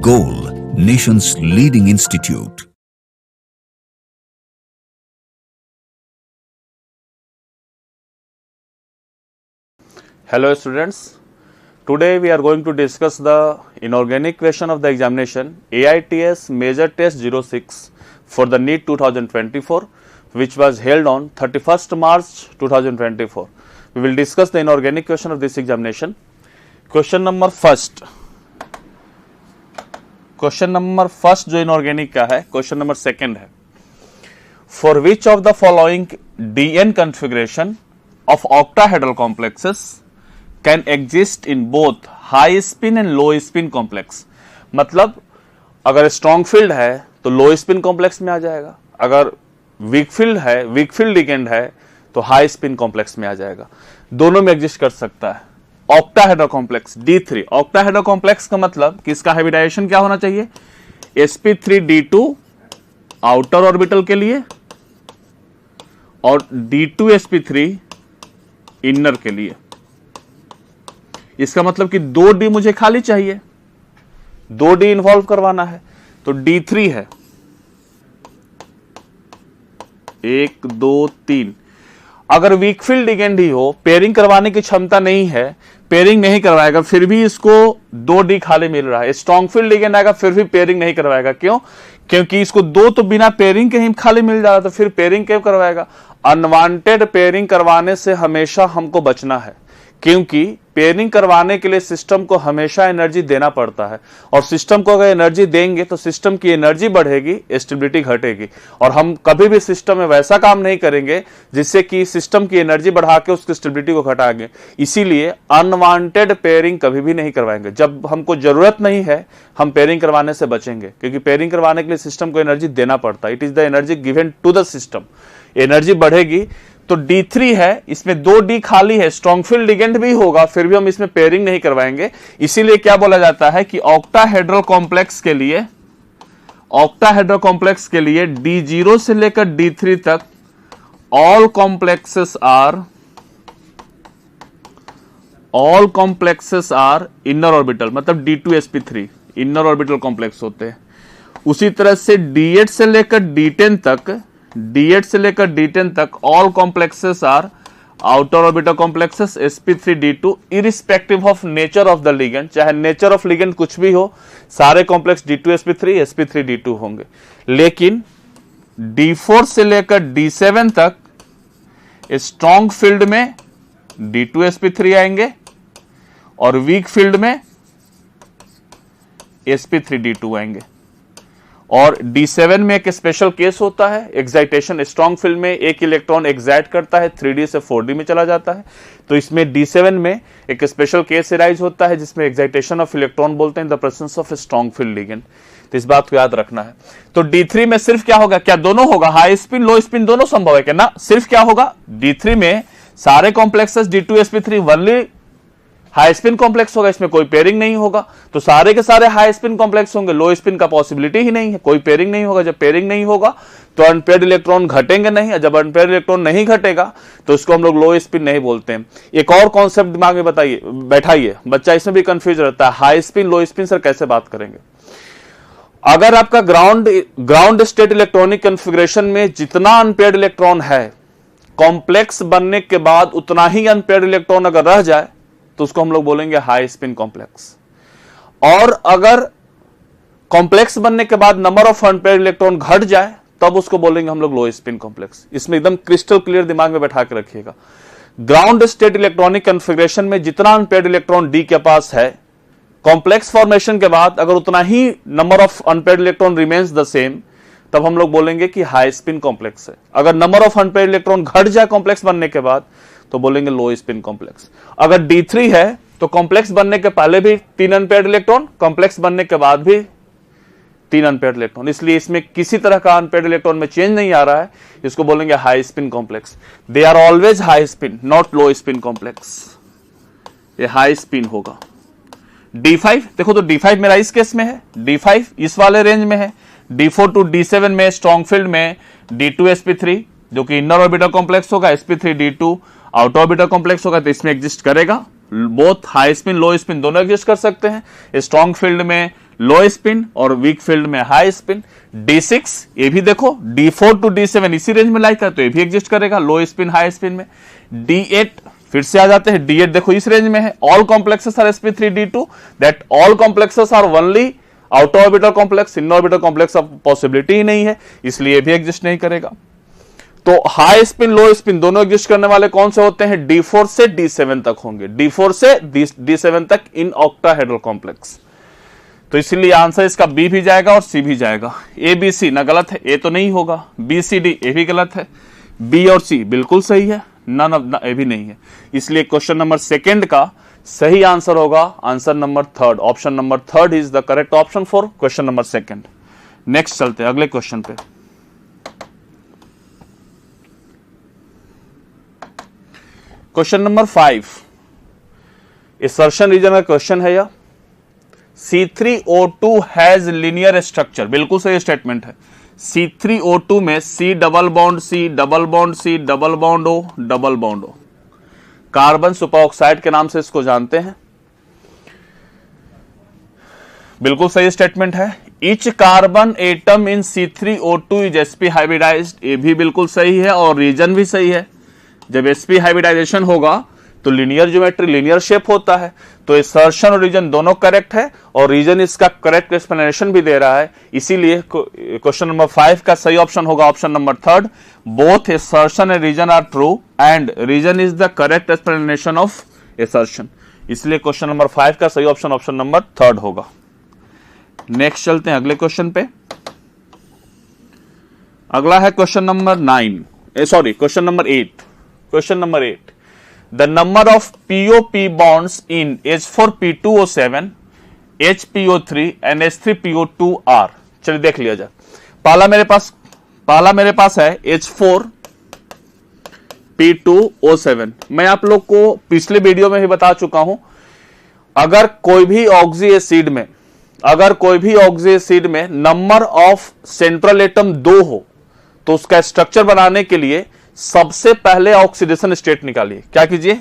Goal, nation's leading institute. Hello students, today we are going to discuss the inorganic question of the examination AITS Major Test 06 for the NEET 2024 which was held on 31st March 2024. We will discuss the inorganic question of this examination. Question number first जो inorganic का है, question number second है. For which of the following DN configuration of octahedral complexes can exist in both high spin and low spin complex? मतलब अगर strong field है तो लो spin complex में आ जाएगा, अगर वीक फील्ड लिगेंड है तो हाई स्पिन कॉम्प्लेक्स में आ जाएगा. दोनों में एग्जिस्ट कर सकता है. Octahedral complex D3. Octahedral complex का मतलब कि इसका हाइब्रिडाइजेशन क्या होना चाहिए? sp3d2 आउटर ऑर्बिटल के लिए और d2sp3 इनर के लिए. इसका मतलब कि 2d मुझे खाली चाहिए, 2d इन्वॉल्व करवाना है तो D3 है 1 2 3. अगर वीक फील्ड लिगेंड ही हो, पेयरिंग करवाने की क्षमता नहीं है, पेयरिंग नहीं करवाएगा, फिर भी इसको 2d खाली मिल रहा है. स्ट्रॉन्ग फील्ड लिगेंड आएगा फिर भी पेयरिंग नहीं करवाएगा. क्यों? क्योंकि इसको 2 तो बिना पेयरिंग के ही खाली मिल जा रहा, तो फिर पेयरिंग क्यों करवाएगा? अनवांटेड पेयरिंग करवाने से हमेशा हमको बचना है, क्योंकि पेयरिंग करवाने के लिए सिस्टम को हमेशा एनर्जी देना पड़ता है और सिस्टम को अगर एनर्जी देंगे तो सिस्टम की एनर्जी बढ़ेगी, स्टेबिलिटी घटेगी. और हम कभी भी सिस्टम में वैसा काम नहीं करेंगे जिससे कि सिस्टम की एनर्जी बढ़ा के उसकी स्टेबिलिटी को घटाएंगे. इसीलिए अनवांटेड पेयरिंग कभी भी नहीं करवाएंगे. जब हमको जरूरत नहीं है हम पेयरिंग करवाने से बचेंगे, क्योंकि पेयरिंग करवाने के लिए सिस्टम को एनर्जी देना पड़ता है. It is the energy given to the system. Energy बढ़ेगी तो D3 है, इसमें 2d खाली है, स्ट्रॉन्ग फील्ड लिगेंड भी होगा, फिर भी हम इसमें पेयरिंग नहीं करवाएंगे. इसीलिए क्या बोला जाता है कि ऑक्टाहेड्रल कॉम्प्लेक्स के लिए D0 से लेकर D3 तक all complexes are inner orbital, मतलब D2sp3 इनर ऑर्बिटल कॉम्प्लेक्स होते हैं. उसी तरह से D8 से लेकर D10 तक all complexes are outer orbital complexes sp3d2 irrespective of nature of the ligand. चाहे नेचर ऑफ लिगेंड कुछ भी हो, सारे कॉम्प्लेक्स D2sp3 sp3d2 होंगे. लेकिन D4 से लेकर D7 तक स्ट्रॉन्ग फील्ड में D2sp3 आएंगे और वीक फील्ड में sp3d2 आएंगे. और D7 में एक स्पेशल केस होता है, एक्साइटेशन. स्ट्रॉन्ग फील्ड में एक इलेक्ट्रॉन एक्साइट करता है, 3d से 4d में चला जाता है, तो इसमें D7 में एक स्पेशल केस अराइज होता है जिसमें एक्साइटेशन ऑफ इलेक्ट्रॉन बोलते हैं, the presence of strong field ligand. तो इस बात को याद रखना है. तो D3 में सिर्फ क्या होगा? क्या दोनों होगा? हाई स्पिन लो स्पिन दोनों संभव है क्या? ना, सिर्फ क्या होगा? D3 में सारे complexes D2sp3 only high spin complex होगा, इसमें कोई पेयरिंग नहीं होगा, तो सारे के सारे हाई स्पिन कॉम्प्लेक्स होंगे. लो स्पिन का पॉसिबिलिटी ही नहीं है, कोई पेयरिंग नहीं होगा. जब पेयरिंग नहीं होगा तो अनपेयर्ड इलेक्ट्रॉन घटेंगे नहीं, जब अनपेयर्ड इलेक्ट्रॉन नहीं घटेगा तो उसको हम लोग लो स्पिन नहीं बोलते हैं. एक और कॉन्सेप्ट दिमाग में बैठाइए, बच्चा इसमें भी कंफ्यूज रहता है, high spin low spin sir कैसे बात करेंगे? अगर आपका ग्राउंड स्टेट इलेक्ट्रॉनिक कॉन्फ़िगरेशन में जितना अनपेयर्ड इलेक्ट्रॉन है, कॉम्प्लेक्स बनने के बाद उतना ही अनपेयर्ड इलेक्ट्रॉन अगर रह जाए तो उसको हम लोग बोलेंगे हाई स्पिन कॉम्प्लेक्स. और अगर कॉम्प्लेक्स बनने के बाद नंबर ऑफ अनपेयर्ड इलेक्ट्रॉन घट जाए तब उसको बोलेंगे हम लोग लो स्पिन कॉम्प्लेक्स. इसमें एकदम क्रिस्टल क्लियर दिमाग में बैठा के रखिएगा. ग्राउंड स्टेट इलेक्ट्रॉनिक कॉन्फ़िगरेशन में जितना अनपेयर्ड इलेक्ट्रॉन D के पास है, कॉम्प्लेक्स फॉर्मेशन के बाद अगर उतना ही number of unpaired electron remains the same, तब हम लोग बोलेंगे कि हाई स्पिन कॉम्प्लेक्स है. अगर नंबर ऑफ अनपेयर्ड इलेक्ट्रॉन घट जाए कॉम्प्लेक्स बनने के बाद तो बोलेंगे लो स्पिन कॉम्प्लेक्स. अगर D3 है तो कॉम्प्लेक्स बनने के पहले भी 3 अनपेयर्ड इलेक्ट्रॉन, कॉम्प्लेक्स बनने के बाद भी 3 अनपेयर्ड इलेक्ट्रॉन, इसलिए इसमें किसी तरह का अनपेयर्ड इलेक्ट्रॉन में चेंज नहीं आ रहा है, इसको बोलेंगे high spin complex. They are always high spin, not low spin complex. ये हाई स्पिन होगा. D5 देखो, तो D5 मेरा इस केस में है, D5 इस वाले रेंज में है. D4 टू D7 में स्ट्रॉन्ग फील्ड में D2sp3 जो कि इनर ऑर्बिटल कॉम्प्लेक्स होगा, sp3d2 आउटर ऑर्बिटल कॉम्प्लेक्स होगा, तो इसमें एग्जिस्ट करेगा. Both high spin low spin दोनों एग्जिस्ट कर सकते हैं. स्ट्रॉन्ग फील्ड में लो स्पिन और वीक फील्ड में हाई स्पिन। D6 ये भी देखो D4 टू D7 इसी रेंज में लाइक है तो ये भी एग्जिस्ट करेगा लो स्पिन हाई स्पिन में। D8 फिर से आ जाते हैं, D8 देखो इस रेंज में है। All complexes are sp3 D2, that all complexes are only outer orbital complex, inner orbital complex of possibility ही नहीं है, इसलिए भी एग्जिस्ट नहीं करेगा। तो हाई स्पिन लो स्पिन दोनों एग्जिस्ट करने वाले कौन से होते हैं? D4 से D7 तक होंगे, D4 से D7 तक इन ऑक्टाहेड्रल कॉम्प्लेक्स। तो इसलिए आंसर इसका बी भी जाएगा और सी भी जाएगा। ए बी सी ना गलत है, ए तो नहीं होगा, बी सी डी ए भी गलत है, बी और सी बिल्कुल सही है, नन ऑफ ए भी नहीं है। इसलिए क्वेश्चन नंबर सेकंड का सही आंसर होगा answer number third. Option number third is the correct option for question number second. Next चलते हैं अगले क्वेश्चन पे। क्वेश्चन नंबर 5 असर्शन रीजन का क्वेश्चन है। यह C3O2 हैज लीनियर स्ट्रक्चर, बिल्कुल सही स्टेटमेंट है। C3O2 में C double bond C double bond C double bond O double bond O, carbon superoxide के नाम से इसको जानते हैं, बिल्कुल सही स्टेटमेंट है। Each carbon atom in C3O2 is sp hybridised, ये भी बिल्कुल सही है और रीजन भी सही है। जब sp हाइब्रिडाइजेशन होगा तो लीनियर ज्योमेट्री लीनियर शेप होता है। तो असर्शन और रीजन दोनों करेक्ट है और रीजन इसका करेक्ट एक्सप्लेनेशन भी दे रहा है, इसीलिए क्वेश्चन नंबर 5 का सही ऑप्शन होगा option number third. Both assertion and reason are true and reason is the correct explanation of assertion, इसलिए क्वेश्चन नंबर 5 का सही ऑप्शन ऑप्शन नंबर थर्ड होगा। नेक्स्ट चलते हैं अगले क्वेश्चन पे। अगला है question number question number 8। Question number 8, the number of POP bonds in H4P2O7, HPO3 and H3PO2 are, चलिए देख लिया जाए। पहला मेरे पास है H4P2O7। मैं आप लोग को पिछले वीडियो में ही बता चुका हूं, अगर कोई भी ऑक्सी एसिड में नंबर ऑफ सेंट्रल एटम 2 हो तो उसका स्ट्रक्चर बनाने के लिए सबसे पहले ऑक्सीडेशन स्टेट निकालिए। क्या कीजिए?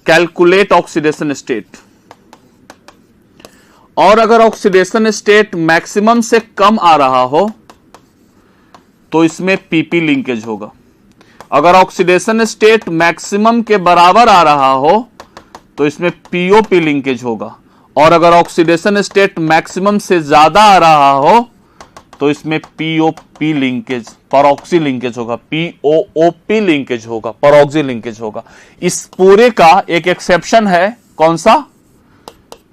Calculate oxidation state. और अगर ऑक्सीडेशन स्टेट मैक्सिमम से कम आ रहा हो तो इसमें पीपी लिंकेज होगा। अगर ऑक्सीडेशन स्टेट मैक्सिमम के बराबर आ रहा हो तो इसमें पीओपी लिंकेज होगा। और अगर ऑक्सीडेशन स्टेट मैक्सिमम से ज्यादा आ रहा हो तो इसमें पीओपी लिंकेज परऑक्सी लिंकेज होगा, पीओओपी लिंकेज होगा, परऑक्सी लिंकेज होगा। इस पूरे का एक एक्सेप्शन है, कौन सा?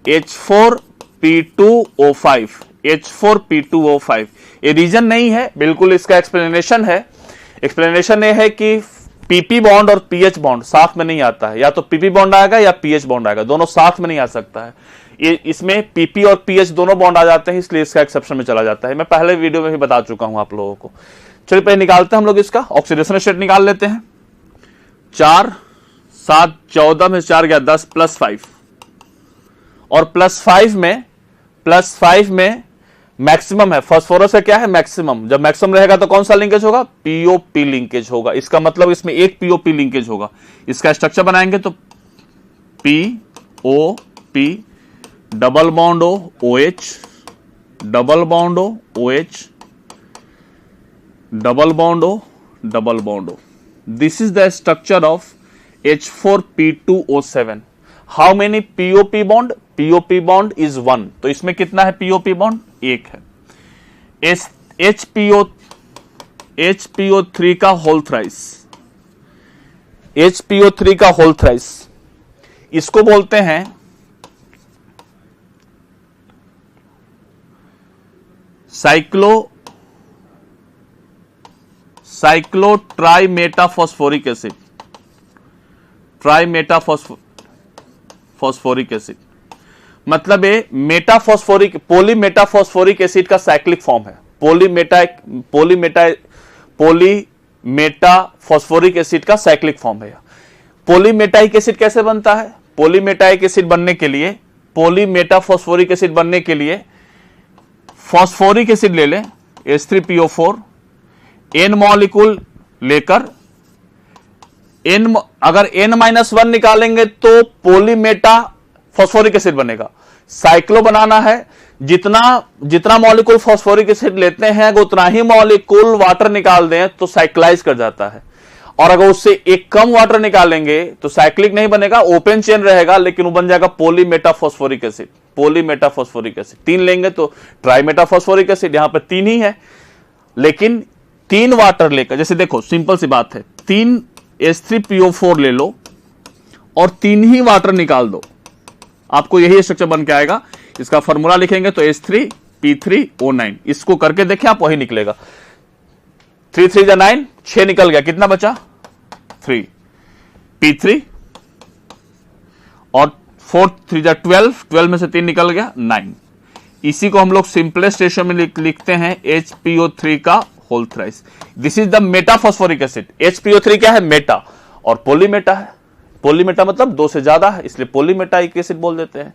H4P2O5, H4P2O5। ये रीजन नहीं है, बिल्कुल इसका एक्सप्लेनेशन है। एक्सप्लेनेशन ये है कि पीपी बॉन्ड और पीएच बॉन्ड साथ में नहीं आता है, या तो पीपी बॉन्ड आएगा या पीएच बॉन्ड आएगा, दोनों साथ में नहीं आ सकता है। ये इसमें पीपी और पीएच दोनों बॉन्ड आ जाते हैं, इसलिए इसका एक्सेप्शन में चला जाता है। मैं पहले वीडियो में भी बता चुका हूं आप लोगों को। चलिए पहले निकालते हैं हम लोग इसका ऑक्सीडेशन स्टेट निकाल लेते हैं। 4 7 14 में 4 गया 10 +5 और +5 में मैक्सिमम है। फास्फोरस का क्या है? मैक्सिमम। जब मैक्सिमम रहेगा तो कौन सा लिंकेज होगा? पीओपी लिंकेज होगा। इसका मतलब इसमें एक पीओपी लिंकेज होगा। इसका स्ट्रक्चर बनाएंगे तो P O P double bond O OH double bond O OH double bond O double bond O. This is the structure of H4P2O7। How many P O P bond? P O P bond is 1। तो इसमें कितना है POP bond? 1 है। HPO3 का whole thrice, HPO3 का whole thrice, इसको बोलते हैं साइक्लोट्राइमेटाफॉस्फोरिक एसिड, ट्राइमेटाफॉस्फोरिक एसिड। मतलब ये पॉलीमेटाफॉस्फोरिक एसिड का साइक्लिक फॉर्म है। पॉलीमेटाफॉस्फोरिक एसिड का साइक्लिक फॉर्म है। पॉलीमेटाइक एसिड कैसे बनता है? पॉलीमेटाइक एसिड बनने के लिए, पॉलीमेटाफॉस्फोरिक एसिड बनने के लिए फॉस्फोरिक एसिड ले लें H3PO4, N मॉलिक्यूल लेकर अगर N-1 निकालेंगे तो पॉलीमेटा फॉस्फोरिक एसिड बनेगा। साइक्लो बनाना है जितना जितना मॉलिक्यूल फास्फोरिक एसिड लेते हैं अगर उतना ही मॉलिक्यूल वाटर निकाल दें तो साइक्लाइज कर जाता है, और अगर उससे एक कम वाटर निकालेंगे तो साइक्लिक नहीं बनेगा, ओपन चेन रहेगा, लेकिन वो बन जाएगा पॉलीमेटाफॉस्फोरिक एसिड। पॉलीमेटाफॉस्फोरिक एसिड 3 लेंगे तो ट्राइमेटाफॉस्फोरिक एसिड, यहां पर 3 ही है, लेकिन 3 वाटर लेकर, जैसे देखो सिंपल सी बात है, 3 H3PO4 ले लो और 3 ही वाटर निकाल दो, आपको यही स्ट्रक्चर बन के आएगा। इसका फॉर्मूला लिखेंगे तो H3P3O9, इसको करके देखें आप, वही निकलेगा। 3 3 9, 6 निकल गया, कितना बचा 3 P3, और 4 3 12, 12 में से 3 निकल गया 9। इसी को हम लोग सिंपलेस्ट रेशियो में लिखते हैं HPO3 का whole thrice. This is the metaphosphoric acid. HPO3 क्या है, मेटा, और पॉलीमेटा है। पॉलीमेटा मतलब 2 से ज्यादा है, इसलिए पॉलीमेटाइक एसिड बोल देते हैं।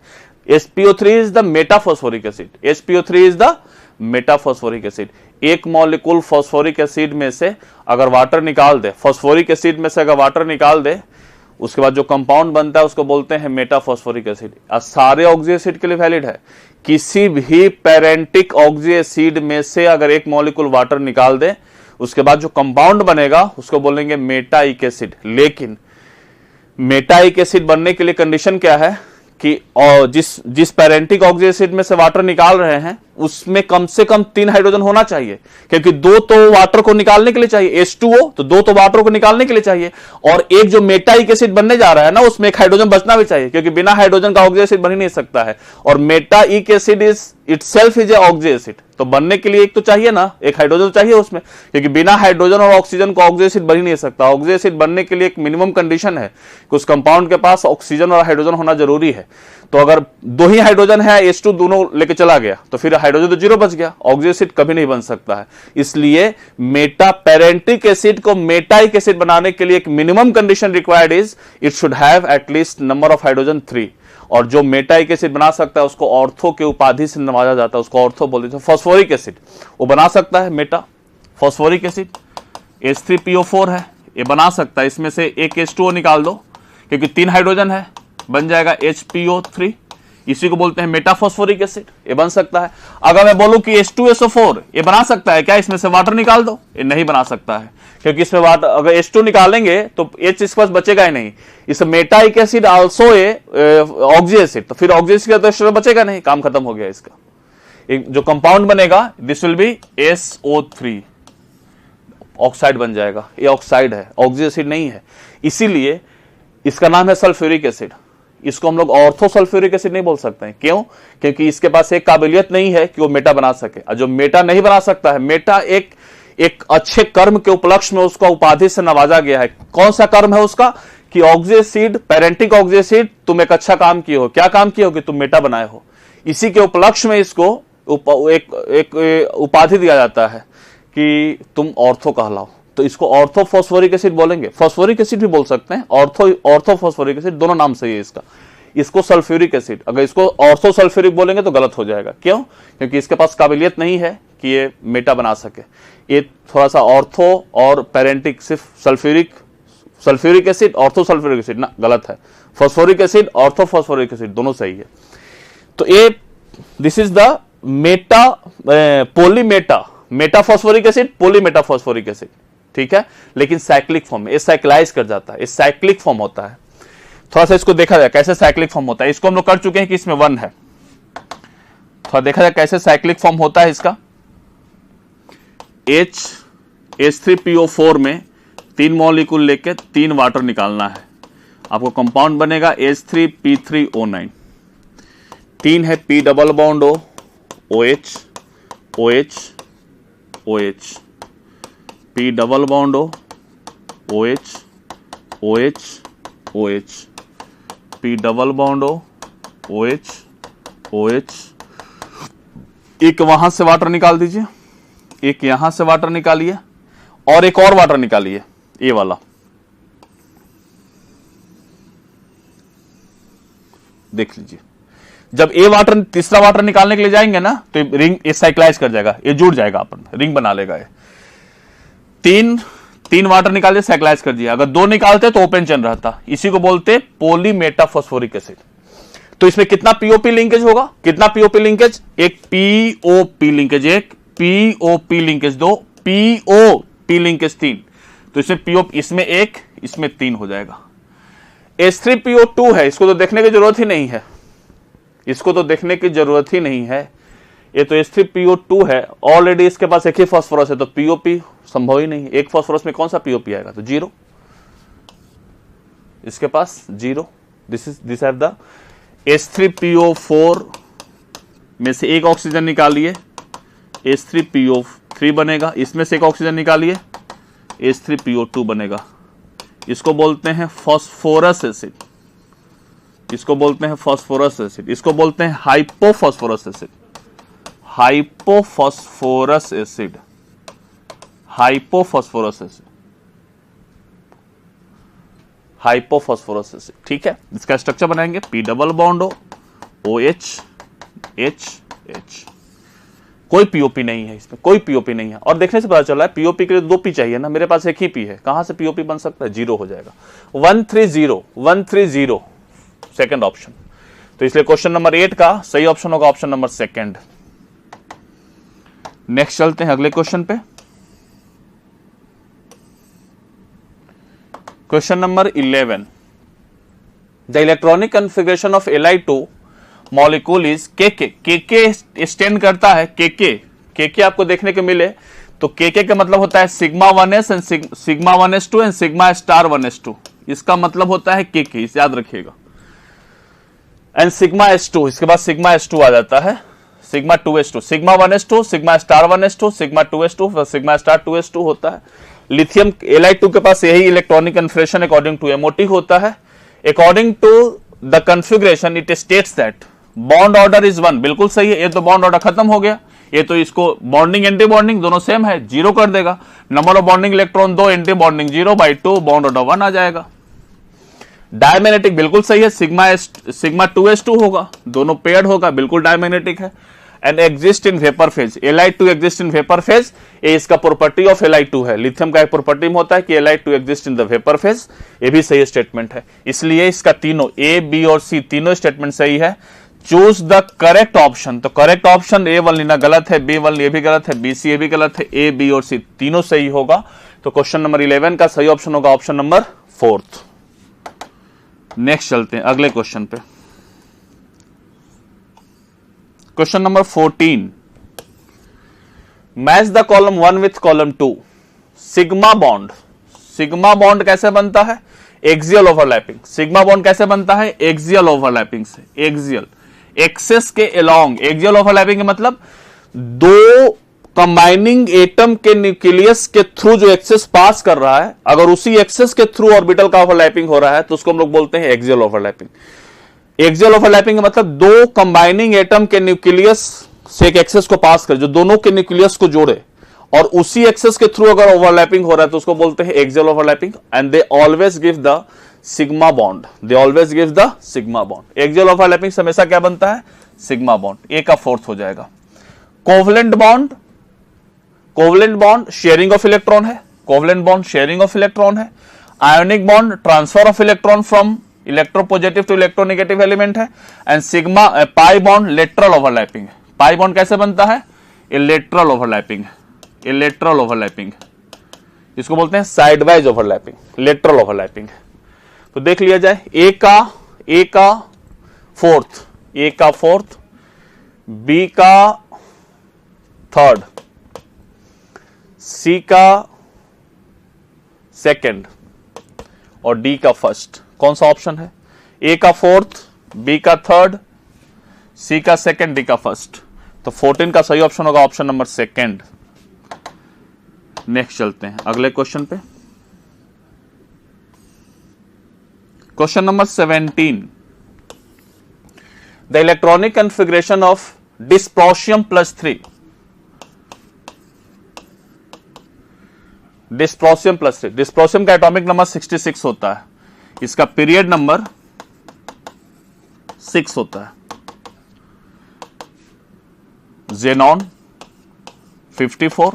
HPO3 is the metaphosphoric acid. HPO3 is the metaphosphoric acid. एक मॉलिक्यूल फॉस्फोरिक एसिड में से अगर वाटर निकाल दे, फॉस्फोरिक एसिड में से अगर वाटर निकाल दे, उसके बाद जो कंपाउंड बनता है उसको बोलते हैं मेटाफॉस्फोरिक एसिड। सारे ऑक्सी एसिड के लिए वैलिड है। किसी भी पैरेंटिक ऑक्सी एसिड में से अगर एक मॉलिक्यूल वाटर निकाल दे, उसके बाद जो कंपाउंड बनेगा उसको बोलेंगे मेटाइक एसिड। लेकिन मेटाइक एसिड बनने के लिए कंडीशन क्या है कि जिस पैरेंटिक ऑक्सी एसिड में से वाटर निकाल रहे हैं उसमें कम से कम 3 हाइड्रोजन होना चाहिए, क्योंकि 2 तो वाटर को निकालने के लिए चाहिए, H2O, तो 2 तो वाटर को निकालने के लिए चाहिए, और एक जो मेटाइक एसिड बनने जा रहा है ना उसमें एक हाइड्रोजन बचना भी चाहिए, क्योंकि बिना हाइड्रोजन का ऑक्सी एसिड बन ही नहीं सकता है। और मेटाइक acid itself is a oxy acid, तो बनने के लिए एक तो चाहिए ना, एक हाइड्रोजन चाहिए उसमें, क्योंकि बिना हाइड्रोजन और ऑक्सीजन का ऑक्सी एसिड बन ही नहीं सकता। ऑक्सी एसिड बनने के लिए एक मिनिमम कंडीशन है कि उस कंपाउंड के पास ऑक्सीजन और हाइड्रोजन होना जरूरी है। तो अगर 2 ही हाइड्रोजन है, H2 दोनों लेके चला गया, तो फिर हाइड्रोजन तो 0 बच गया, ऑक्सी एसिड कभी नहीं बन सकता है। इसलिए मेटा पैरेंटिक एसिड को मेटाइक एसिड बनाने के लिए एक minimum condition required is it should have at least number of hydrogen 3। और जो मेटाइक एसिड बना सकता है उसको ऑर्थो के उपाधि से नवाजा जाता है, उसको ऑर्थो बोलते हैं। फॉस्फोरिक एसिड वो बना सकता है, मेटा फॉस्फोरिक एसिड H3PO4 है, ये बना सकता है। इसमें से एक H2O निकाल दो, क्योंकि 3 हाइड्रोजन है, बन जाएगा HPO3, इसी को बोलते हैं मेटाफॉस्फोरिक एसिड, ये बन सकता है। अगर मैं बोलूं कि H2SO4 ये बना सकता है क्या, इसमें से वाटर निकाल दो, ये नहीं बना सकता है, क्योंकि इसमें वाटर, अगर H2 निकालेंगे तो H इसके पास बचेगा ही नहीं। इस मेटाइक acid also a oxy acid, तो फिर ऑक्सी एसिड का तो बचेगा नहीं, काम खत्म हो गया इसका। एक जो कंपाउंड बनेगा this will be SO3, oxide बन जाएगा, ये ऑक्साइड है, ऑक्सी एसिड नहीं है, इसीलिए इसका नाम है सल्फ्यूरिक एसिड। इसको हम लोग ऑर्थो सल्फ्यूरिक एसिड नहीं बोल सकते हैं, क्यों, क्योंकि इसके पास एक काबिलियत नहीं है कि वो मेटा बना सके। और जो मेटा नहीं बना सकता है, मेटा एक अच्छे कर्म के उपलक्ष्य में उसका उपाधि से नवाजा गया है। कौन सा कर्म है उसका, कि ऑक्सी एसिड, पैरेंटिक ऑक्सी एसिड, तुम एक अच्छा काम किए हो। क्या काम किए हो, कि तुम मेटा बनाए हो। इसी के उपलक्ष्य में इसको एक उपाधि दिया जाता है कि तुम ऑर्थो कहलाओ, तो इसको ऑर्थो फॉस्फोरिक एसिड बोलेंगे। फॉस्फोरिक एसिड भी बोल सकते हैं, ऑर्थो फॉस्फोरिक एसिड, दोनों नाम सही है इसका। इसको सल्फ्यूरिक एसिड, अगर इसको ऑर्थो सल्फ्यूरिक बोलेंगे तो गलत हो जाएगा, क्यों, क्योंकि इसके पास काबिलियत नहीं है कि ये मेटा बना सके। ये थोड़ा सा ऑर्थो और पैरेंटिक, सिर्फ sulphuric acid, ortho sulphuric acid ना, गलत है। Phosphoric acid, ortho phosphoric acid, दोनों सही है। तो ये this is the meta poly meta, metaphosphoric acid, polymetaphosphoric acid, ठीक है, लेकिन साइक्लिक फॉर्म में, ये साइक्लाइज कर जाता है, ये साइक्लिक फॉर्म होता है। थोड़ा सा इसको देखा जाए कैसे साइक्लिक फॉर्म होता है। इसको हम लोग कर चुके हैं कि इसमें 1 है, थोड़ा देखा जाए कैसे साइक्लिक फॉर्म होता है इसका। H3PO4 में 3 मॉलिक्यूल लेके 3 वाटर निकालना है, आपको कंपाउंड बनेगा H3P3O9। 3 है P double bond O, OH, OH, OH, P double bond O, OH, OH, OH, P double bond O, OH, OH। एक वहां से वाटर निकाल दीजिए, एक यहां से वाटर निकालिए, और एक और वाटर निकालिए, ये वाला, देख लीजिए। जब ए वाटर, तीसरा वाटर निकालने के लिए जाएंगे ना, तो रिंग ये साइक्लाइज कर जाएगा, ये जुड़ जाएगा, अपन रिंग बना लेगा। ये 3 वाटर निकाल दिया, साइक्लाइज कर दिया। अगर 2 निकालते तो ओपन चेन रहता, इसी को बोलते पॉलीमेटाफॉस्फोरिक एसिड। तो इसमें कितना पीओपी लिंकेज होगा, कितना पीओपी लिंकेज, एक पीओपी लिंकेज, एक पीओपी लिंकेज, दो पीओपी लिंकेज, तीन। तो इसमें पीओपी, इसमें एक, इसमें तीन हो जाएगा। H3PO2 है, इसको तो देखने की जरूरत ही नहीं है, इसको तो देखने की जरूरत ही नहीं है। ये तो H3PO2 है, ऑलरेडी इसके पास एक ही फास्फोरस है, तो पीओपी संभव ही नहीं है। एक फास्फोरस में कौन सा पीओपी आएगा, तो जीरो, इसके पास zero. This are the H3PO4 में से एक ऑक्सीजन निकालिए, H3PO3 बनेगा, इसमें से एक ऑक्सीजन निकालिए, H3PO2 बनेगा। इसको बोलते हैं फास्फोरस एसिड, इसको बोलते हैं फास्फोरस एसिड, इसको बोलते हैं hypophosphorous acid, hypophosphorous acid, hypophosphorous acid, hypophosphorous acid. ठीक है, इसका स्ट्रक्चर बनाएंगे, पी डबल बॉन्ड हो, OH H H। कोई पीओपी नहीं है इसमें, कोई पीओपी नहीं है। और देखने से पता चला है पीओपी के लिए दो पी चाहिए ना, मेरे पास एक ही पी है, कहां से पीओपी बन सकता है, जीरो हो जाएगा। 130 सेकंड ऑप्शन। तो इसलिए क्वेश्चन नंबर 8 का सही ऑप्शन होगा ऑप्शन नंबर सेकंड। नेक्स्ट चलते हैं अगले क्वेश्चन पे। Question number 11, the electronic configuration of Li2 molecule is के स्टैंड करता है, के आपको देखने को मिले तो के का मतलब होता है sigma 1s and sigma 1s2 and sigma star 1s2, इसका मतलब होता है के, इसे याद रखिएगा। एंड सिग्मा s2, इसके बाद सिग्मा s2 आ जाता है, sigma 2s2, sigma 1s2, sigma star 1s2, sigma 2s2, sigma star 2s2 होता है। लिथियम Li2 के पास यही electronic configuration according to MOT होता है। According to the configuration it states that bond order is 1, बिल्कुल सही है, ये तो बॉन्ड ऑर्डर खत्म हो गया, ये तो इसको बॉन्डिंग एंटी बॉन्डिंग दोनों सेम है, जीरो कर देगा। Number of bonding electron 2, anti bonding 0/2, bond order 1 आ जाएगा। डायमैग्नेटिक बिल्कुल सही है, सिग्मा 2s2 होगा, दोनों पेयर्ड होगा, बिल्कुल डायमैग्नेटिक है। And exist in vapour phase, Li2 exist in vapour phase, ये इसका प्रॉपर्टी ऑफ Li2 है। लिथियम का एक प्रॉपर्टी होता है कि Li2 exist in the vapour phase, ये भी सही स्टेटमेंट है। इसलिए इसका तीनों A, B और C तीनों स्टेटमेंट सही है। चूज द करेक्ट ऑप्शन, तो करेक्ट ऑप्शन A1 लेना गलत है, B1 ये भी गलत है, BC ये भी गलत है, A, B और C तीनों सही होगा। तो क्वेश्चन नंबर 11 का सही ऑप्शन होगा ऑप्शन नंबर 4। नेक्स्ट चलते हैं अगले क्वेश्चन पे। Question number 14, match the column 1 with column 2। Sigma bond, sigma bond कैसे बनता है, एक्सियल ओवरलैपिंग। सिग्मा बॉन्ड कैसे बनता है, एक्सियल ओवरलैपिंग से, एक्सियल एक्सेस के अलोंग। एक्सियल ओवरलैपिंग का मतलब दो कंबाइनिंग एटम के न्यूक्लियस के थ्रू जो एक्सेस पास कर रहा है, अगर उसी एक्सेस के थ्रू ऑर्बिटल का ओवरलैपिंग हो रहा है तो उसको हम लोग बोलते हैं एक्सियल ओवरलैपिंग। एक्सियल ओवरलैपिंग का मतलब दो कंबाइनिंग एटम के न्यूक्लियस से एक एक्सेस को पास कर, जो दोनों के न्यूक्लियस को जोड़े, और उसी एक्सेस के थ्रू अगर ओवरलैपिंग हो रहा है तो उसको बोलते हैं axial overlapping. And they always give the sigma bond, they always give the sigma bond. Axial overlapping से हमेशा क्या बनता है, सिग्मा बॉन्ड। ए का फोर्थ हो जाएगा। Covalent bond, covalent bond sharing of electron है, covalent bond sharing of electron है। Ionic bond transfer of electron from electropositive to electronegative element है। And sigma pi bond lateral overlapping है। Pi bond कैसे बनता है, ये लेटरल ओवरलैपिंग है, ये लेटरल ओवरलैपिंग है, इसको बोलते हैं साइडवाइज ओवरलैपिंग, लेटरल ओवरलैपिंग है। तो देख लिया जाए, ए का फोर्थ, ए का फोर्थ, बी का थर्ड, सी का सेकंड और डी का फर्स्ट। कौन सा ऑप्शन है, ए का फोर्थ, बी का थर्ड, सी का सेकंड, डी का फर्स्ट। तो 14 का सही ऑप्शन होगा ऑप्शन नंबर सेकंड। नेक्स्ट चलते हैं अगले क्वेश्चन पे। Question number 17, the electronic configuration of dysprosium +3। Dysprosium +3, dysprosium का एटॉमिक नंबर 66 होता है, इसका पीरियड नंबर 6 होता है। ज़ेनॉन 54,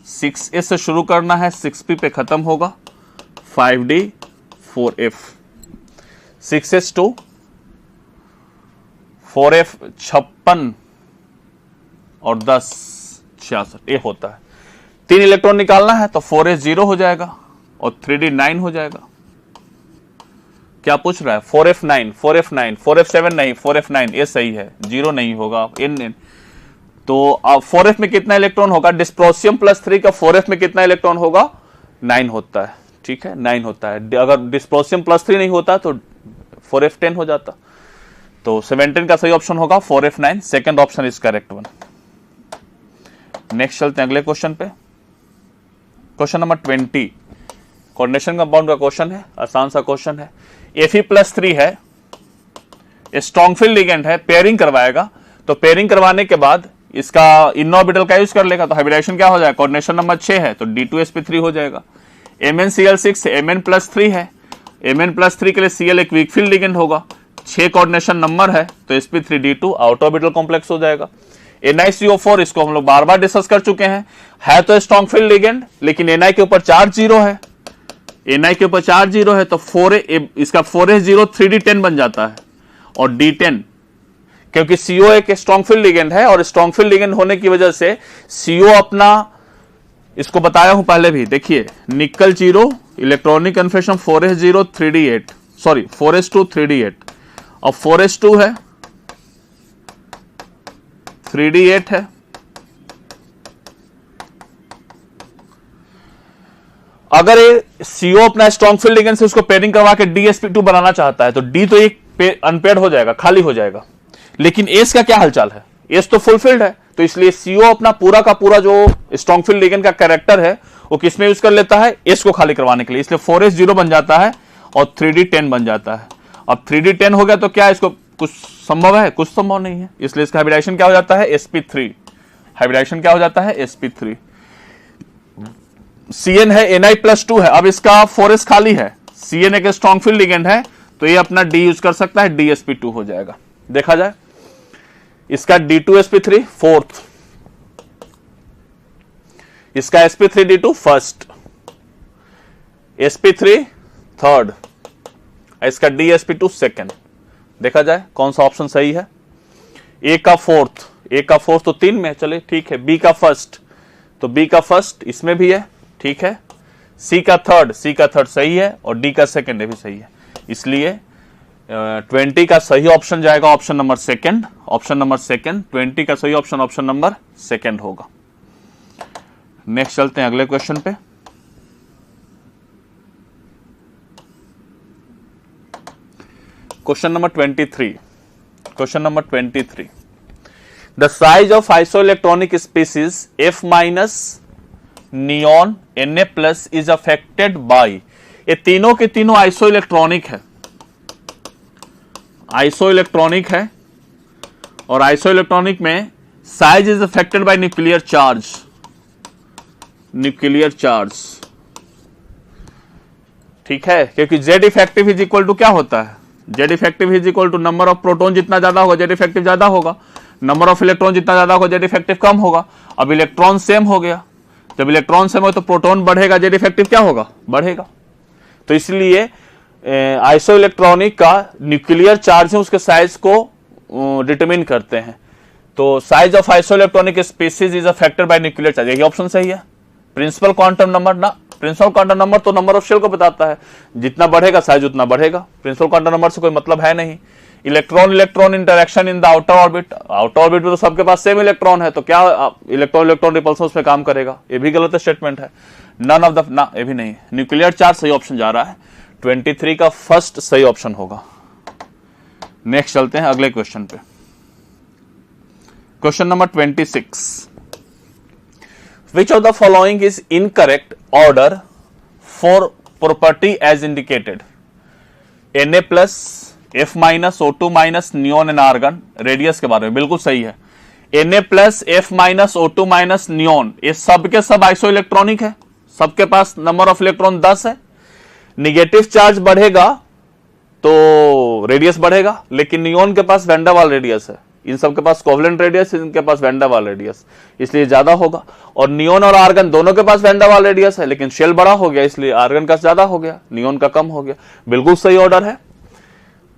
6A से शुरू करना है, 6P पे खत्म होगा, 5D 4F, 6S2 4f 56 और 10 66 ये होता है। 3 इलेक्ट्रॉन निकालना है तो 4s 0 हो जाएगा और 3d 9 हो जाएगा। क्या पूछ रहा है? 4f9 4f9 4f7 नहीं 4f9 ये सही है, 0 नहीं होगा। इन तो 4f में कितना इलेक्ट्रॉन होगा? डिस्प्रोसियम +3 का 4f में कितना इलेक्ट्रॉन होगा? 9 होता है, ठीक है 9 होता है। अगर डिस्प्रोसियम +3 नहीं होता तो 4f 10 हो जाता। तो 17 का सही ऑप्शन होगा 4f9, second option is correct one. Next चलते हैं अगले क्वेश्चन पे। क्वेश्चन नंबर 20 कोऑर्डिनेशन कंपाउंड का क्वेश्चन है, आसान सा क्वेश्चन है। Fe+3 है, स्ट्रॉन्ग फील्ड लिगेंड है, पेयरिंग करवाएगा। तो पेयरिंग करवाने के बाद इसका इन ऑर्बिटल का यूज कर लेगा तो हाइब्रिडेशन क्या हो जाएगा? कोऑर्डिनेशन नंबर 6 है तो D2sp3 हो जाएगा। MnCl6 Mn+3 है, Mn+3 के लिए Cl एक वीक फील्ड लिगेंड होगा। 6 कोऑर्डिनेशन नंबर है तो sp3d2 आउट ऑर्बिटल कॉम्प्लेक्स हो जाएगा। NiCO4 इसको हम लोग बार बार डिस्कस कर चुके हैं, है तो स्ट्रॉन्ग फील्ड लिगेंड लेकिन Na के ऊपर चार्ज 0 है, Na के ऊपर चार्ज 0 है तो 4 इसका 4s0 3d10 बन जाता है और d10 क्योंकि CO एक स्ट्रॉन्ग फील्ड लिगेंड है और स्ट्रॉन्ग फील्ड लिगेंड होने की वजह से CO अपना, इसको बताया हूं पहले भी, देखिए निकल 0 electronic conformation 4s0 3d8 sorry 4s2 3d8 और 4s2 है 3d8 है। अगर ये CO अपना स्ट्रॉन्ग फील्ड लिगेंड से उसको पेयरिंग करवा के DsP2 बनाना चाहता है तो D तो एक अनपेयर्ड हो जाएगा, खाली हो जाएगा। लेकिन एस का क्या हालचाल है? एस तो फुलफिल्ड है तो इसलिए CO अपना पूरा का पूरा जो स्ट्रॉन्ग फील्ड लिगेंड का कैरेक्टर है वो किसमें यूज कर लेता है? एस को खाली करवाने के लिए, इसलिए 4s0 बन जाता है और 3d10 बन जाता है। अब 3d10 हो गया तो क्या इसको कुछ संभव है? कुछ संभव नहीं है, इसलिए इसका हाइब्रिडेशन क्या हो जाता है? sp3। हाइब्रिडेशन क्या हो जाता है? sp3। Cn है Na+2 है, अब इसका 4s खाली है, Cn एक स्ट्रॉन्ग फील्ड लिगेंड है तो ये अपना D यूज कर सकता है, DsP2 हो जाएगा। देखा जाए इसका D2sp3 फोर्थ, इसका sp3d2 फर्स्ट, sp3 थर्ड, इसका DsP2 सेकंड। देखा जाए कौन सा ऑप्शन सही है? A का फोर्थ तो 3 में, चले ठीक है। B का फर्स्ट तो B का फर्स्ट इसमें भी है, ठीक है। C का थर्ड सही है और D का सेकंड भी सही है, इसलिए 20 का सही ऑप्शन जाएगा ऑप्शन नंबर सेकंड। 20 का सही ऑप्शन ऑप्शन नंबर सेकंड होगा। नेक्स्ट चलते हैं अगले क्वेश्चन पे। Question number 23। The size of isoelectronic species F minus neon Na plus is affected by, ये तीनों के तीनों आइसोइलेक्ट्रॉनिक है, और आइसोइलेक्ट्रॉनिक में size is affected by nuclear charge, ठीक है। क्योंकि Z effective is equal to क्या होता है? Z effective is equal to number of proton जितना ज्यादा होगा Z इफेक्टिव ज्यादा होगा, नंबर ऑफ इलेक्ट्रॉन जितना ज्यादा होगा Z इफेक्टिव कम होगा। अब इलेक्ट्रॉन सेम हो गया, जब इलेक्ट्रॉन सेम हो तो प्रोटॉन बढ़ेगा, Z इफेक्टिव क्या होगा? बढ़ेगा। तो इसलिए आइसोइलेक्ट्रॉनिक का न्यूक्लियर चार्ज है उसके साइज को डिटरमिन करते हैं। तो size of isoelectronic species is affected by nuclear charge, यही ऑप्शन सही है। प्रिंसिपल क्वांटम नंबर ना, प्रिंसिपल क्वांटम नंबर तो नंबर ऑफ शेल को बताता है, जितना बढ़ेगा साइज उतना बढ़ेगा, प्रिंसिपल क्वांटम नंबर से कोई मतलब है नहीं। Electron interaction in the outer orbit में तो सबके पास सेम इलेक्ट्रॉन है तो क्या इलेक्ट्रॉन रिपल्सन उसमें काम करेगा? ये भी गलत स्टेटमेंट है। नन ऑफ द, ना ये भी नहीं। न्यूक्लियर चार्ज सही ऑप्शन जा रहा है, 23 का फर्स्ट सही ऑप्शन होगा। नेक्स्ट चलते हैं अगले क्वेश्चन पे। Question number 26। Which of the following is incorrect order for property as indicated? Na plus, F minus, O2 minus, neon and argon, radius के बारे में बिल्कुल सही है। Na plus, F minus, O2 minus, neon, ये सबके सब आइसो इलेक्ट्रॉनिक है, सबके पास नंबर ऑफ इलेक्ट्रॉन 10 है। निगेटिव चार्ज बढ़ेगा तो रेडियस बढ़ेगा, लेकिन नियोन के पास वैन डर वाल रेडियस है, इन सबके पास कोवलेंट रेडियस, इनके पास वैन डर वाल रेडियस, इसलिए ज्यादा होगा। और नियोन और आर्गन दोनों के पास वैन डर वाल रेडियस है, लेकिन शेल बड़ा हो गया इसलिए आर्गन का ज्यादा हो गया, नियोन का कम हो गया। बिल्कुल सही ऑर्डर है।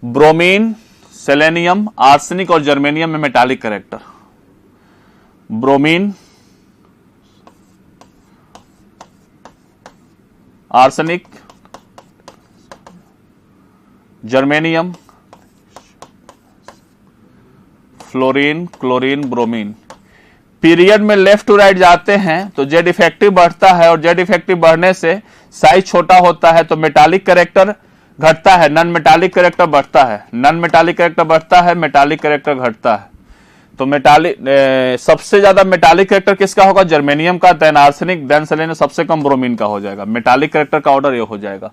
ब्रोमीन सेलेनियम, आर्सेनिक और जर्मेनियम में metallic character, bromine, arsenic, germanium, fluorine, chlorine, bromine. Period में लेफ्ट टू राइट जाते हैं तो जेड इफेक्टिव बढ़ता है और जेड इफेक्टिव बढ़ने से साइज छोटा होता है तो मेटालिक कैरेक्टर घटता है, नॉन मेटालिक कैरेक्टर बढ़ता है, नॉन मेटालिक कैरेक्टर बढ़ता है, मेटालिक कैरेक्टर घटता है। तो मेटालिक सबसे ज्यादा मेटालिक कैरेक्टर किसका होगा? जर्मेनियम का, देन आर्सेनिक, देन सेलेनियम, सबसे कम ब्रोमीन का हो जाएगा। मेटालिक कैरेक्टर का ऑर्डर ये हो जाएगा,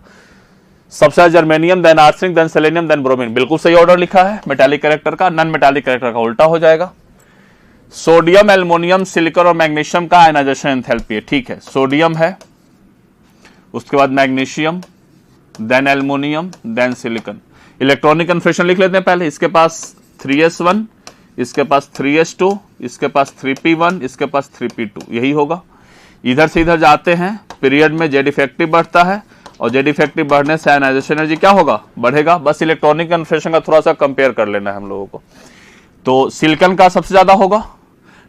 सबसे ज्यादा germanium, then arsenic, then selenium, then bromine. बिल्कुल सही ऑर्डर लिखा है मेटालिक कैरेक्टर का। नॉन मेटालिक कैरेक्टर का उल्टा हो जाएगा। सोडियम, एल्युमिनियम, सिलिकॉन और मैग्नीशियम का आयनाइजेशन एंथैल्पी है, ठीक है। सोडियम है, उसके बाद magnesium, then aluminium, then silicon. Electronic configuration लिख लेते हैं पहले। इसके पास 3s1, इसके पास 3s2, इसके पास 3p1, इसके पास 3p2, यही होगा। इधर से इधर जाते हैं, पीरियड में जेड इफेक्टिव बढ़ता है और जेड इफेक्टिव बढ़ने से आयनाइजेशन एनर्जी क्या होगा? बढ़ेगा। बस इलेक्ट्रॉनिक कन्फिग्रेशन का थोड़ा सा कंपेयर कर लेना है हम लोगों को। तो सिलिकॉन का सबसे ज्यादा होगा,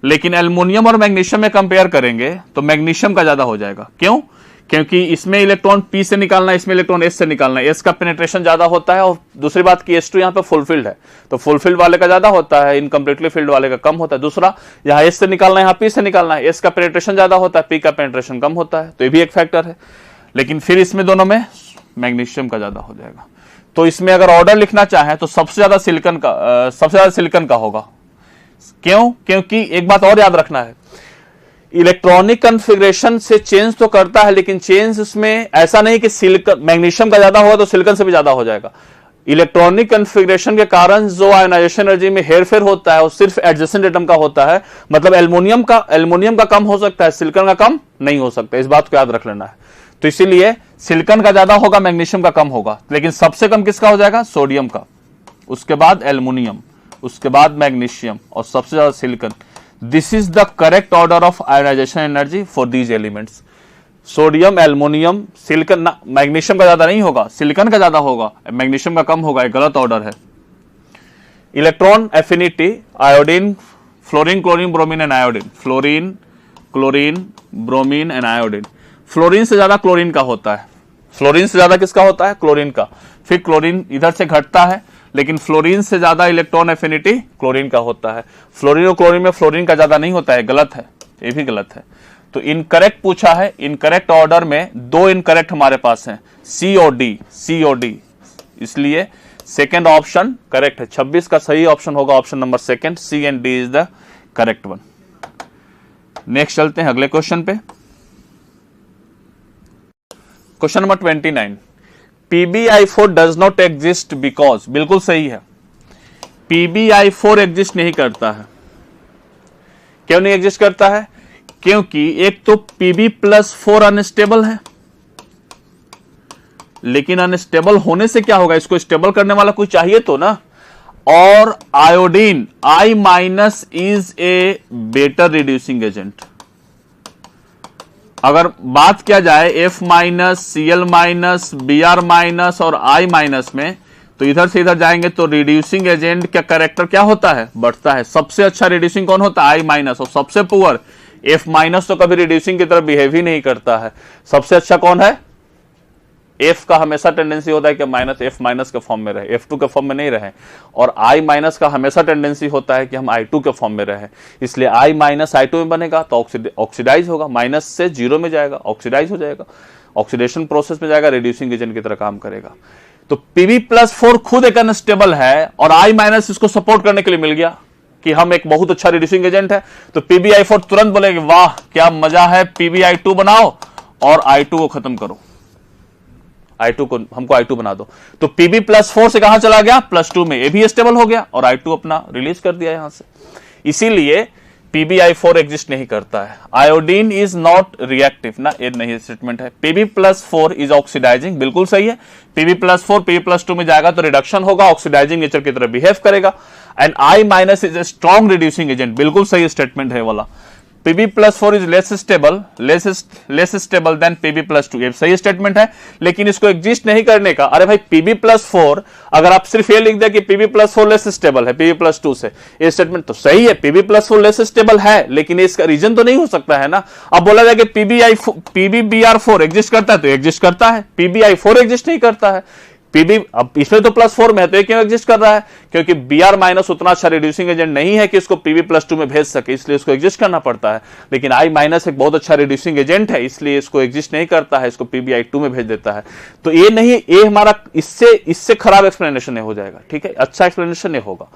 लेकिन एल्युमिनियम और मैग्नीशियम में कंपेयर करेंगे तो मैग्नीशियम का ज्यादा हो जाएगा। क्यों? क्योंकि इसमें इलेक्ट्रॉन पी से निकालना है, इसमें इलेक्ट्रॉन एस से निकालना है। एस का पेनिट्रेशन ज्यादा होता है और दूसरी बात की S2 यहाँ पे फुलफिल्ड है, तो फुलफिल्ड वाले का ज्यादा होता है, इनकम्प्लीटली फिल्ड वाले का कम होता है। दूसरा, यहाँ एस से निकालना है, यहाँ पी से निकालना है, एस का पेनिट्रेशन ज्यादा होता है, पी का पेनिट्रेशन कम होता है, तो ये भी एक फैक्टर है। लेकिन फिर इसमें दोनों में मैग्नीशियम का ज्यादा हो जाएगा। तो इसमें अगर ऑर्डर लिखना चाहे तो सबसे ज्यादा सिलिकॉन का होगा। क्यों? क्योंकि एक बात और याद रखना है, इलेक्ट्रॉनिक कॉन्फ़िगरेशन से चेंज तो करता है, लेकिन चेंज उसमें ऐसा नहीं कि सिलिकॉन मैग्नीशियम का ज्यादा होगा तो सिलिकॉन से भी ज्यादा हो जाएगा। इलेक्ट्रॉनिक कॉन्फ़िगरेशन के कारण जो आयनाइजेशन एनर्जी में हेरफेर होता है वो सिर्फ एडजेसेंट एटम का होता है। मतलब एल्युमिनियम का कम हो सकता है, सिलिकॉन का कम नहीं हो सकता। इस बात को याद रख लेना है। तो इसीलिए सिलिकॉन का ज्यादा होगा, मैग्नीशियम का कम होगा, लेकिन सबसे कम किसका हो जाएगा? सोडियम का, उसके बाद एल्युमिनियम, उसके बाद मैग्नीशियम और सबसे ज्यादा silicon. This is the correct order of ionisation energy for these elements. Sodium, aluminium, silicon, magnesium का ज्यादा नहीं होगा, सिलिकॉन का ज्यादा होगा, मैग्नीशियम का कम होगा। एक गलत ऑर्डर है। Electron affinity, iodine, fluorine, chlorine, bromine and iodine. Fluorine, chlorine, bromine and iodine. Fluorine से ज्यादा क्लोरीन का होता है। फ्लोरीन से ज्यादा किसका होता है? क्लोरीन का। फिर क्लोरीन इधर से घटता है, लेकिन फ्लोरीन से ज्यादा इलेक्ट्रॉन एफिनिटी क्लोरीन का होता है। फ्लोरीन और क्लोरीन में फ्लोरीन का ज्यादा नहीं होता है, गलत है, ये भी गलत है। तो इनकरेक्ट पूछा है। इनकरेक्ट ऑर्डर में दो इनकरेक्ट हमारे पास हैं, सी और डी, इसलिए सेकेंड ऑप्शन करेक्ट है। 26 का सही ऑप्शन होगा option number second, C and D is the correct one. Next चलते हैं अगले क्वेश्चन पे। Question number 29, PbI4 does not exist because. बिल्कुल सही है, PbI4 एग्जिस्ट नहीं करता है। क्यों नहीं एग्जिस्ट करता है? क्योंकि एक तो Pb+4 अनस्टेबल है, लेकिन अनस्टेबल होने से क्या होगा? इसको स्टेबल करने वाला कोई चाहिए तो ना। और iodine I- is a better reducing agent. अगर बात किया जाए F-, Cl-, Br- और I- में, तो इधर से इधर जाएंगे तो रिड्यूसिंग एजेंट का कैरेक्टर क्या होता है? बढ़ता है। सबसे अच्छा रिड्यूसिंग कौन होता है? I-, और सबसे पुअर F- तो कभी रिड्यूसिंग की तरफ बिहेव ही नहीं करता है। सबसे अच्छा कौन है? F का हमेशा टेंडेंसी होता है कि F- के फॉर्म में रहे, F2 के फॉर्म में नहीं रहे। और I- का हमेशा टेंडेंसी होता है कि हम I2 के फॉर्म में रहे। इसलिए I- I2 में बनेगा तो ऑक्सीडाइज होगा, माइनस से जीरो में जाएगा, ऑक्सीडाइज हो जाएगा, ऑक्सीडेशन प्रोसेस में जाएगा, रिड्यूसिंग एजेंट की तरह काम करेगा। तो Pb+4 खुद एक अनस्टेबल है और I- इसको सपोर्ट करने के लिए मिल गया कि हम एक बहुत अच्छा रिड्यूसिंग एजेंट है। तो PbI4 तुरंत बोलेगी वाह क्या मजा है, PbI2 बनाओ और I2 को खत्म करो, I2 को हमको I2 बना दो। तो Pb+4 से कहां चला गया? +2 में, ये भी स्टेबल हो गया और I2 अपना रिलीज कर दिया यहां से। इसीलिए PbI4 एग्जिस्ट नहीं करता है। आयोडीन इज नॉट रिएक्टिव ना, ये नहीं स्टेटमेंट है। Pb+4 इज ऑक्सीडाइजिंग, बिल्कुल सही है। Pb+4 Pb+2 में जाएगा तो रिडक्शन होगा, ऑक्सीडाइजिंग नेचर की तरह बिहेव करेगा। And I- is a strong reducing agent, बिल्कुल सही स्टेटमेंट है वाला। Pb+4 is less stable then Pb+2। ये सही स्टेटमेंट है, लेकिन इसको एग्जिस्ट नहीं करने का। अरे भाई Pb+4, अगर आप सिर्फ ये लिख दे कि Pb+4 लेस स्टेबल है Pb+2 से, ये स्टेटमेंट तो सही है, Pb+4 लेस स्टेबल है, लेकिन इसका रीजन तो नहीं हो सकता है ना। अब बोला जाए कि Pb_4 एग्जिस्ट करता है, तो एग्जिस्ट करता है, Pbi4 एग्जिस्ट नहीं करता है। Pb अब इसमें तो +4 में है, तो ये क्यों एग्जिस्ट कर रहा है? क्योंकि Br- उतना अच्छा रिड्यूसिंग एजेंट नहीं है कि इसको Pb+2 में भेज सके, इसलिए इसको एग्जिस्ट करना पड़ता है। लेकिन I- एक बहुत अच्छा रिड्यूसिंग एजेंट है, इसलिए इसको एग्जिस्ट नहीं करता है, इसको Pbi2 में भेज देता है। तो ये नहीं, ये हमारा इससे खराब एक्सप्लेनेशन नहीं हो जाएगा, ठीक है, अच्छा एक्सप्लेनेशन नहीं होगा।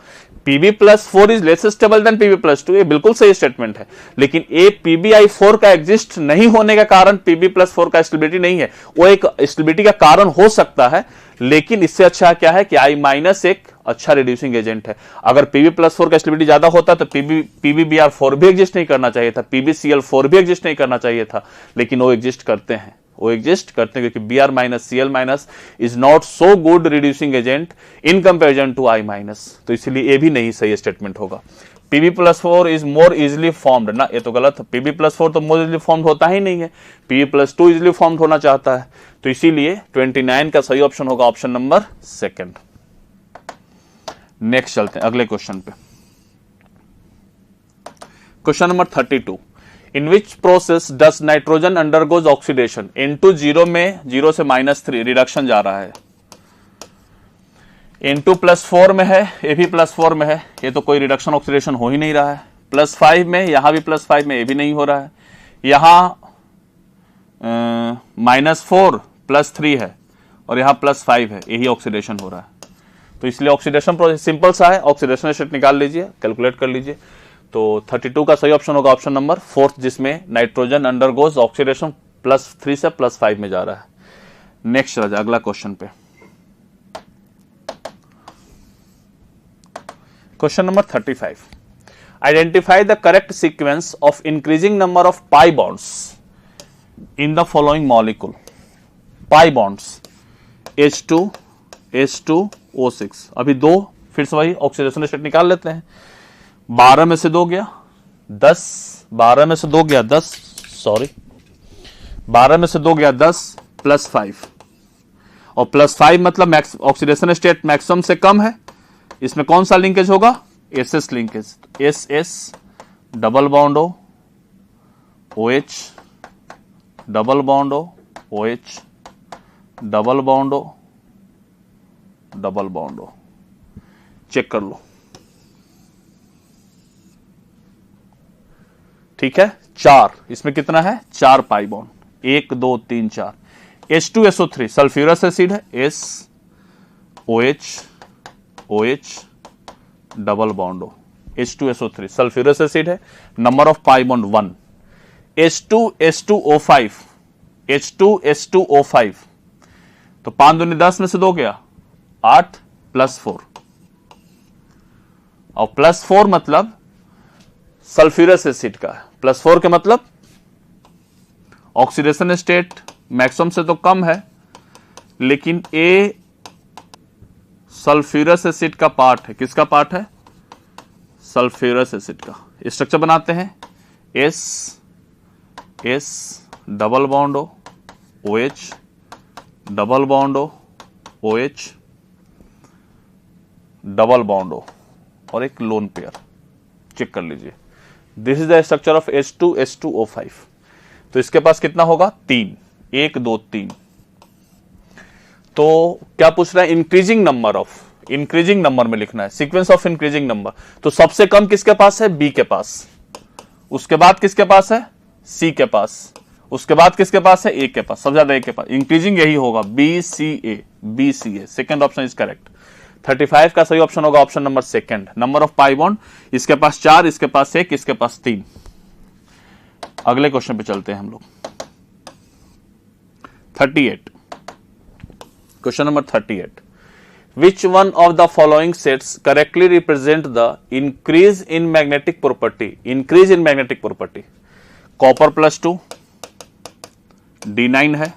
Pb+4 is less stable then Pb+2, ये बिल्कुल सही स्टेटमेंट है, लेकिन ये Pbi4 का एग्जिस्ट नहीं होने का कारण Pb+4 का स्टेबिलिटी नहीं है। वो एक स्टेबिलिटी का कारण हो सकता है, लेकिन इससे अच्छा क्या है कि I- एक अच्छा रिड्यूसिंग एजेंट है। अगर Pb+4 का स्टेबिलिटी ज्यादा होता तो Pb_Br4 भी एग्जिस्ट नहीं करना चाहिए था, PbCl4 भी एग्जिस्ट नहीं करना चाहिए था, लेकिन वो एग्जिस्ट करते हैं, क्योंकि Br-Cl- is not so good reducing agent in comparison to I-, तो इसलिए ये भी नहीं सही स्टेटमेंट होगा। Pb+4 is more easily formed ना, ये तो गलत है। Pb+4 तो मोर इजिली फॉर्म्ड होता ही नहीं है, Pb+2 इजिली फॉर्म्ड होना चाहता है, तो इसीलिए 29 का सही ऑप्शन होगा ऑप्शन नंबर 2। नेक्स्ट चलते हैं अगले क्वेश्चन पे। Question number 32, in which process does nitrogen undergoes oxidation? N2 0 में 0 से -3 रिडक्शन जा रहा है, N2 +4 में है, ये भी +4 में है, ये तो कोई रिडक्शन ऑक्सीडेशन हो ही नहीं रहा है। +5 में, यहां भी +5 में, ये भी नहीं हो रहा है। यहां -4 +3 है और यहां +5 है, यही ऑक्सीडेशन हो रहा है। तो इसलिए ऑक्सीडेशन प्रोसेस सिंपल सा है, ऑक्सीडेशन स्टेट निकाल लीजिए, कैलकुलेट कर लीजिए। तो 32 का सही ऑप्शन होगा ऑप्शन नंबर 4, जिसमें नाइट्रोजन अंडरगोज ऑक्सीडेशन +3 से +5 में जा रहा है। नेक्स्ट चला जाए अगला क्वेश्चन पे। Question number 35, identify the correct sequence of increasing number of pi bonds in the following molecule. Pi bonds H2 H2O6, अभी दो, फिर से वही ऑक्सीडेशन स्टेट निकाल लेते हैं। 12 में से 2 गया 10, 12 में से 2 गया 10, सॉरी 12 में से 2 गया 10 +5, और +5 मतलब ऑक्सीडेशन स्टेट मैक्सिमम से कम है। इसमें कौन सा लिंकेज होगा? SS linkage, SS double bond O, OH double bond O, OH double bond O, double bond O। Check कर लो, ठीक है। 4, इसमें कितना है? 4 pi bond, 1 2 3 4। H2SO3 sulphurous acid है, S OH OH double bond O, H2SO3 sulphurous acid है, number of pi bond 1। H2S2O5 H2S2O5, तो 5 दूनी 10 में से 2 गया 8 +4, और +4 मतलब सल्फ्यूरस एसिड का, +4 के मतलब ऑक्सीडेशन स्टेट मैक्सिमम से तो कम है, लेकिन ए सल्फ्यूरस एसिड का पार्ट है। किसका पार्ट है? सल्फ्यूरस एसिड का। स्ट्रक्चर बनाते हैं, S double bond O, OH double bond O, OH double bond O, और एक लोन पेयर। चेक कर लीजिए, this is the structure of H2S2O5। तो इसके पास कितना होगा? 3, 1 2 3। तो क्या पूछ रहा है? Increasing number of, increasing number में लिखना है, सीक्वेंस ऑफ इंक्रीजिंग नंबर। तो सबसे कम किसके पास है? B के पास। उसके बाद किसके पास है? C के पास। उसके बाद किसके पास है? A के पास। सबसे ज्यादा A के पास। इंक्रीजिंग यही होगा, BCA। Second option is correct. 35 का सही ऑप्शन होगा option number 2। Number of pi bond, इसके पास 4, इसके पास 1, इसके पास 3। अगले क्वेश्चन पे चलते हैं हम लोग। 38, question number 38, which one of the following sets correctly represent the increase in magnetic property? Increase in magnetic property, copper +2 D9 है,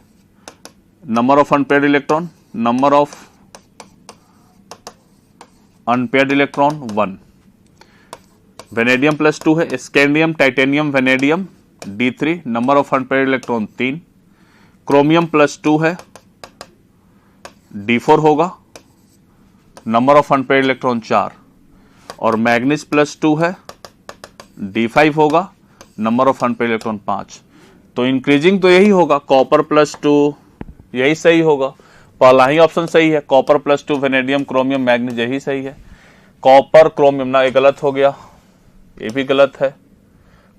number of unpaired electron, number of unpaired electron 1, vanadium +2 है, scandium, titanium, vanadium D3, number of unpaired electron 3, chromium +2 है, D4 होगा, number of unpaired electron 4, और manganese +2 है, D5 होगा, number of unpaired electron 5। तो increasing तो यही होगा, कॉपर +2, यही सही होगा, पहला ही ऑप्शन सही है, कॉपर +2, वेनेडियम, क्रोमियम, मैग्नीज, यही सही है। कॉपर क्रोमियम ना, ये गलत हो गया, ये भी गलत है।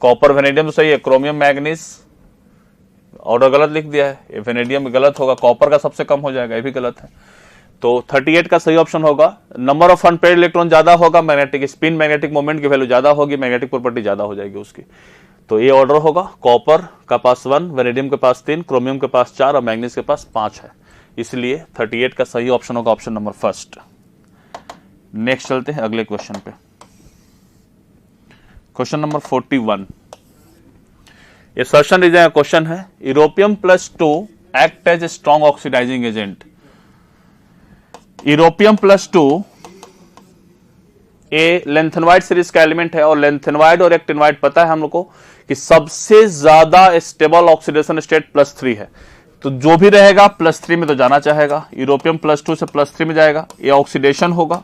कॉपर वेनेडियम तो सही है, क्रोमियम मैग्नीज ऑर्डर गलत लिख दिया है, ये वेनेडियम गलत होगा, कॉपर का सबसे कम हो जाएगा, ये भी गलत है। तो 38 का सही ऑप्शन होगा, नंबर ऑफ अनपेयर्ड इलेक्ट्रॉन ज्यादा होगा, मैग्नेटिक स्पिन, मैग्नेटिक मोमेंट की वैल्यू ज्यादा होगी, मैग्नेटिक प्रॉपर्टी ज्यादा हो जाएगी उसकी। तो ये ऑर्डर होगा, कॉपर का पास 1, वेनेडियम के पास 3, क्रोमियम के पास 4 और मैग्नीज के पास 5 है, इसलिए 38 का सही ऑप्शन होगा ऑप्शन नंबर फर्स्ट। नेक्स्ट चलते हैं अगले क्वेश्चन पे। क्वेश्चन नंबर 41, ये सर्शन रीजन क्वेश्चन है। Europium +2 act as a strong oxidising agent. Europium +2 a lanthanoid series का एलिमेंट है, और लेंथेनवाइड और एक्टिनवाइड पता है हम लोग को कि सबसे ज्यादा स्टेबल ऑक्सीडेशन स्टेट +3 है। तो जो भी रहेगा +3 में तो जाना चाहेगा, यूरोपियम +2 से +3 में जाएगा, ये ऑक्सीडेशन होगा,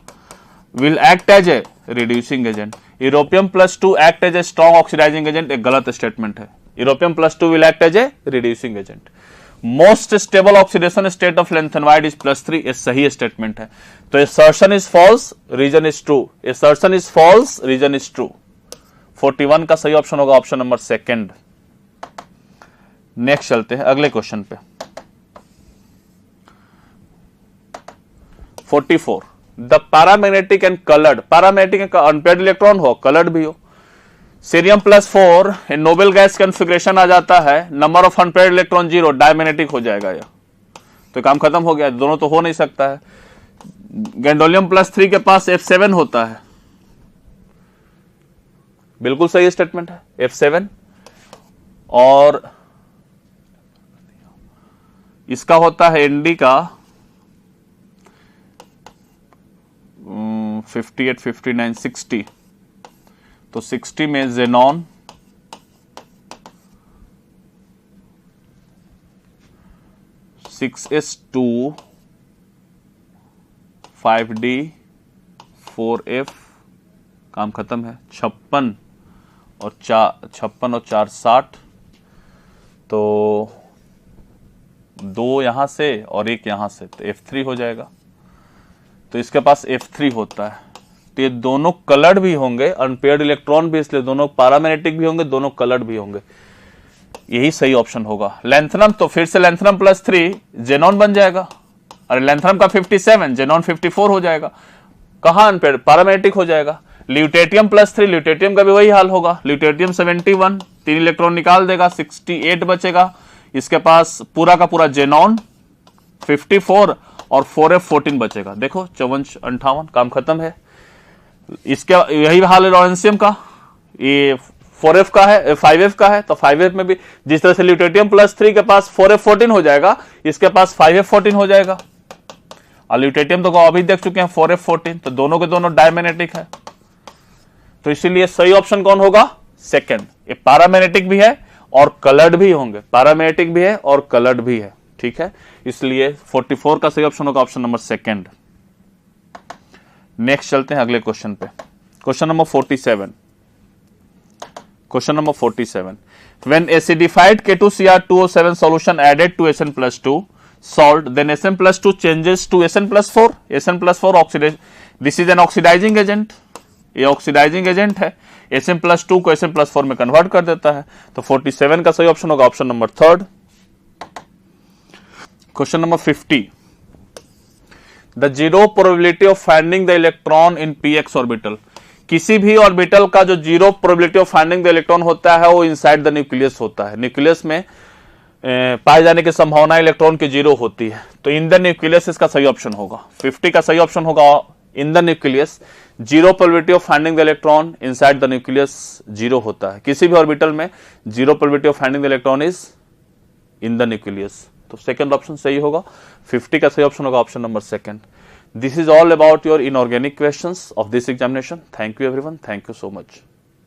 will act as a reducing agent. Europium +2 act as a strong oxidising agent एक गलत स्टेटमेंट है, europium +2 will act as a reducing agent. Most stable oxidation state of lanthanoid is +3, ये सही स्टेटमेंट है। तो assertion is false, reason is true, assertion is false, reason is true. 41 का सही option होगा ऑप्शन नंबर सेकंड। नेक्स्ट चलते हैं अगले क्वेश्चन पे। 44, the paramagnetic and coloured, paramagnetic unpaired electron हो, कलर्ड भी हो। सीरियम +4 नोबेल गैस कॉन्फ़िगरेशन आ जाता है, number of unpaired electron 0, diamagnetic हो जाएगा यह, तो काम खत्म हो गया, दोनों तो हो नहीं सकता है। गैंडोलियम +3 के पास F7 होता है, बिल्कुल सही स्टेटमेंट है, F7, और इसका होता है ND का 58, 59, 60, तो 60 में जेनॉन, 6s2, 5d, 4f, काम खत्म है। 56 और 4 60, तो 2 यहां से और 1 यहां से, तो F3 हो जाएगा। तो इसके पास F3 होता है, तो ये दोनों कलर्ड भी होंगे, अनपेयर्ड इलेक्ट्रॉन भी, इसलिए दोनों पैरामैग्नेटिक भी होंगे, दोनों कलर्ड भी होंगे, यही सही ऑप्शन होगा। लेंथनम, तो फिर से लेंथनम +3 जेनॉन बन जाएगा, अरे लेंथनम का 57, जेनॉन 54 हो जाएगा, कहां अनपेयर्ड, पैरामैग्नेटिक हो जाएगा। ल्यूटेटियम +3, ल्यूटेटियम का भी वही हाल होगा, ल्यूटेटियम 71, 3 इलेक्ट्रॉन निकाल देगा, 68 बचेगा, इसके पास पूरा का पूरा जेनॉन 54 और 4f14 बचेगा, देखो 54, 58, काम खत्म है। इसके यही हाल है लॉरेंशियम का, ये 4f का है, 5f का है, तो 5f में भी जिस तरह से ल्यूटेटियम +3 के पास 4f14 हो जाएगा, इसके पास 5f14 हो जाएगा, और ल्यूटेटियम तो अभी देख चुके हैं 4f14, तो दोनों के दोनों डायमैग्नेटिक है, तो इसीलिए सही ऑप्शन कौन होगा, सेकंड। ये पैरामैग्नेटिक भी है और कलर्ड भी होंगे, पैरामैग्नेटिक भी है और कलर्ड भी है, ठीक है, इसलिए 44 का सही ऑप्शन होगा ऑप्शन नंबर सेकंड। नेक्स्ट चलते हैं अगले क्वेश्चन पे, question number 47। Question number 47, when acidified K2Cr2O7 solution added to Sn+2 salt, then Sn+2 changes to Sn+4, Sn+4 oxidation, this is an oxidizing agent, ये ऑक्सीडाइजिंग एजेंट है, Sn+2 को Sn+4 में convert कर देता है, तो 47 का सही ऑप्शन होगा option number third. Question number 50, the zero probability of finding the electron in px orbital, किसी भी ऑर्बिटल का जो zero probability of finding the electron होता है वो इनसाइड द न्यूक्लियस होता है, न्यूक्लियस में पाए जाने की संभावना इलेक्ट्रॉन की जीरो होती है, तो इन द न्यूक्लियस इसका सही ऑप्शन होगा। 50 का सही ऑप्शन होगा in the nucleus, zero probability of finding the electron inside the nucleus zero होता है, किसी भी ऑर्बिटल में zero probability of finding the electron is in the nucleus, तो सेकंड ऑप्शन सही होगा। 50 का सही ऑप्शन होगा option number second. This is all about your inorganic questions of this examination. Thank you everyone, thank you so much.